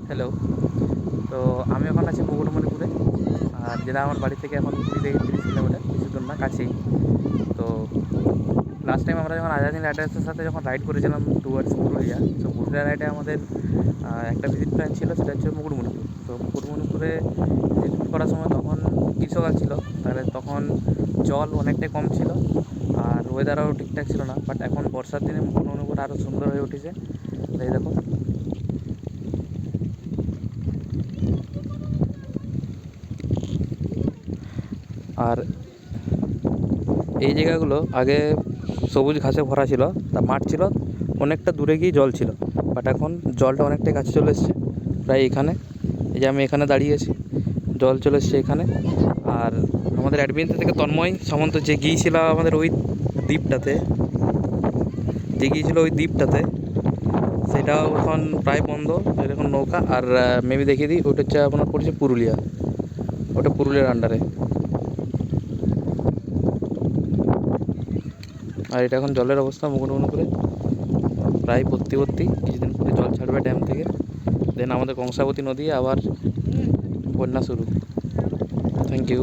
Hello. তো আমি এখন আছি মুকুটমণিপুরে। আর যেটা আমার বাড়ি থেকে এখন 20 থেকে 30 কিলোমিটার, বেশি দূর না, কাছেই। তো লাস্ট টাইম আমরা যখন আজাদিন রাইডার্সের সাথে যখন রাইড করেছিলাম টুয়ার্ডস পুরুলিয়া, তো পুরুলিয়া রাইডে আমাদের একটা ভিজিট প্ল্যান ছিল, সেটা হচ্ছে মুকুটমণিপুর। তো মুকুটমণিপুরে ভিজিট করার সময় তখন গ্রীষ্মকাল ছিল, তাহলে তখন জল অনেকটাই কম ছিল আর ওয়েদারও ঠিকঠাক ছিল না। বাট এখন বর্ষার দিনে মুকুটমণিপুর আরও সুন্দর হয়ে উঠেছে। এই দেখো। আর এই জায়গাগুলো আগে সবুজ ঘাসে ভরা ছিল, তা মাঠ ছিল, অনেকটা দূরে গিয়ে জল ছিল। বাট এখন জলটা অনেকটাই কাছে চলে এসছে, প্রায় এখানে। এই যে আমি এখানে দাঁড়িয়েছি, জল চলে এসছে এখানে। আর আমাদের অ্যাডভেঞ্চার থেকে তন্ময় সামন্ত যে গিয়েছিল আমাদের ওই দ্বীপটাতে, ওই দ্বীপটাতে, সেটাও এখন প্রায় বন্ধ। এখন নৌকা আর মেবি দেখিয়ে দিই, ওটা হচ্ছে আপনার পড়ছে পুরুলিয়া, ওটা পুরুলিয়ার আন্ডারে। আর এটা এখন জলের অবস্থা মুকুটমণিপুরে প্রায় ভর্তি। কিছুদিন পরে জল ছাড়বে ড্যাম থেকে, দেন আমাদের কংসাবতী নদী আবার বন্যা শুরু। Thank you.